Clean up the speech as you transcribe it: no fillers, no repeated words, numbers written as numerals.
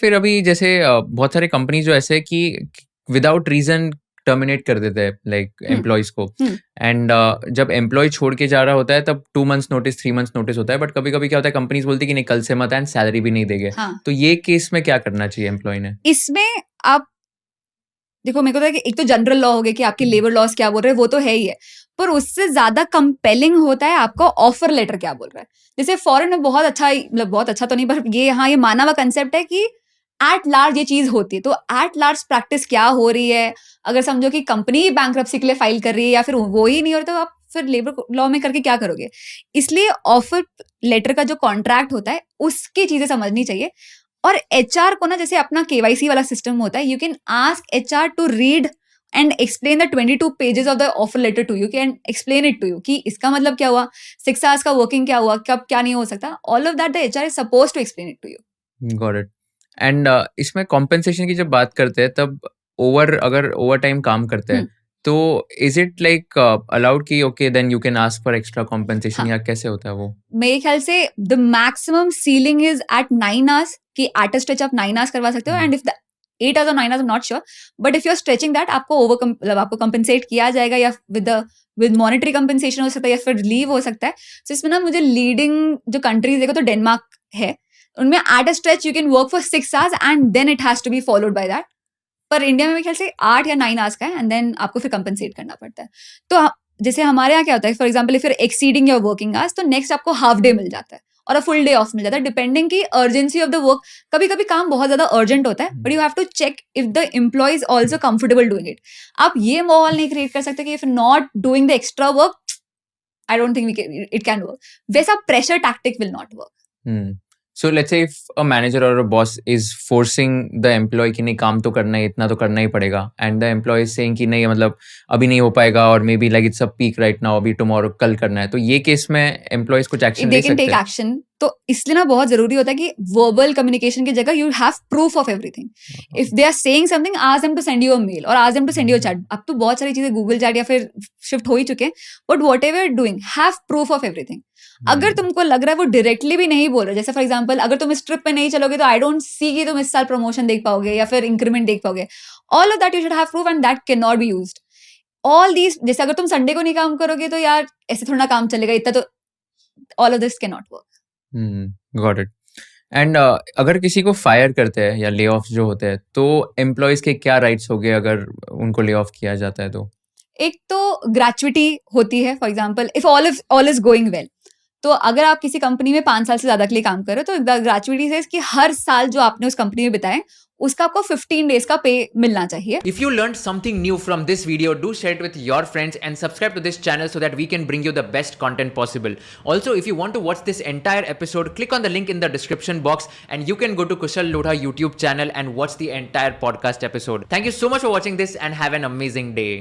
फिर अभी जैसे बहुत सारे कंपनी जो ऐसे कि विदाउट रीजन टर्मिनेट कर देते हैं लाइक एम्प्लॉयज को एंड जब एम्प्लॉय छोड़ के जा रहा होता है तब 2 मंथ्स नोटिस 3 मंथ्स नोटिस होता है बट कभी कभी क्या होता है कंपनीज बोलती है कि नहीं कल से मत एंड सैलरी भी नहीं देंगे तो ये केस में क्या करना चाहिए एम्प्लॉय ने इसमें आप देखो मेरे को तो कि एक तो जनरल लॉ हो गया कि आपके लेबर लॉस क्या बोल रहे हैं वो तो है ही है पर उससे ज्यादा कंपेलिंग होता है आपका ऑफर लेटर क्या बोल रहा है जैसे फॉरेन में बहुत अच्छा मतलब बहुत अच्छा तो नहीं पर ये यहाँ ये माना हुआ कंसेप्ट है कि एट लार्ज ये चीज होती है तो एट लार्ज प्रैक्टिस क्या हो रही है अगर समझो कि कंपनी बैंकरप्सी के लिए फाइल कर रही है या फिर वो ही नहीं हो रहा तो आप फिर लेबर लॉ में करके क्या करोगे इसलिए ऑफर लेटर का जो कॉन्ट्रैक्ट होता है उसकी चीजें समझनी चाहिए और एचआर को ना जैसे अपना केवाईसी वाला सिस्टम होता है you can ask HR to read and explain the 22 pages of the offer letter to you can explain it to you कि इसका मतलब क्या हुआ 6 आवर्स का वर्किंग क्या हुआ कब क्या नहीं हो सकता all of that the HR is suppose to explain it to you got it and इसमें कॉम्पेंसेशन की जब बात करते हैं तब अगर ओवर टाइम काम करते हैं तो इज इट लाइक अलाउड कि okay then you can ask for extra compensation या कैसे होता है वो मेरे ख्याल से the maximum ceiling is at 9 hours कि एट अ स्ट्रेच आप 9 आवर्स करवा सकते हो एंड इफ द 8 आवर्स और 9 hours not sure but if you are stretching that आपको मतलब आपको कंपेंसेट किया जाएगा या विद मॉनेटरी कंपेंसेशन हो सकता है या फिर लीव हो सकता है तो इसमें ना मुझे लीडिंग जो कंट्रीज देखो तो डेनमार्क है उनमें at a stretch you can work for 6 hours and then it has to be followed by that पर इंडिया में मेरे ख्याल से 8 या 9 आवर्स का है एंड देन आपको फिर कंपेंसेट करना पड़ता है तो जैसे हमारे यहाँ क्या होता है फॉर एग्जाम्पल फिर एक्सीडिंग योर वर्किंग आवर्स तो नेक्स्ट आपको हाफ डे मिल जाता है और अ फुल डे ऑफ मिल जाता है डिपेंडिंग की अर्जेंसी ऑफ द वर्क कभी कभी काम बहुत ज्यादा अर्जेंट होता है but you have to check if the employ is also comfortable doing it आप ये माहौल नहीं क्रिएट कर सकते कि if not doing the extra work I don't think it can work वैसा pressure tactic will not work So let's say if a manager or a boss is forcing the employee कि नहीं काम तो करना है इतना तो करना ही पड़ेगा and the employee is saying कि नहीं मतलब अभी नहीं हो पाएगा और maybe like it's a peak right now अभी tomorrow कल करना है तो ये केस में employees कुछ action ले सकते हैं? They can take action तो इसलिए ना बहुत जरूरी होता है कि verbal communication की जगह you have proof of everything. If they are saying something, ask them to send you a mail or ask them to send you a chat. अब तो बहुत सारी चीजें Google chat या फिर shift हो ही चुके हैं but whatever you're doing, have proof of everything. अगर तुमको लग रहा है वो डायरेक्टली भी नहीं बोल रहे जैसे फॉर एग्जांपल अगर तुम इस ट्रिप पे नहीं चलोगे तो आई डोंट सी कि तुम इस साल प्रमोशन देख पाओगे या फिर इंक्रीमेंट देख पाओगे all of that you should have proof and that can not be used all these जैसे अगर तुम संडे को नहीं काम करोगे तो यार ऐसे थोड़ा काम चलेगा इतना तो all of this can not work got it and अगर किसी को फायर करते हैं या ले ऑफ जो होते हैं तो एम्प्लॉयज के क्या राइट्स हो गए अगर उनको ले ऑफ किया जाता है तो एक तो ग्रेचुइटी होती है for example if all is going well तो अगर आप किसी कंपनी में 5 साल से ज्यादा के लिए काम कर रहे हो तो ग्रेचुइटी से कि हर साल जो आपने उस कंपनी में बिताए उसका आपको 15 डेज का पे मिलना चाहिए. If you learned something new from this video, do share it with your friends and subscribe to this channel so that we can bring you the best content possible. Also, if you want to watch this entire episode, click on the link in the description box and you can go to Kushal Lodha YouTube channel and watch the entire podcast episode. Thank you so much for watching this and have an amazing day.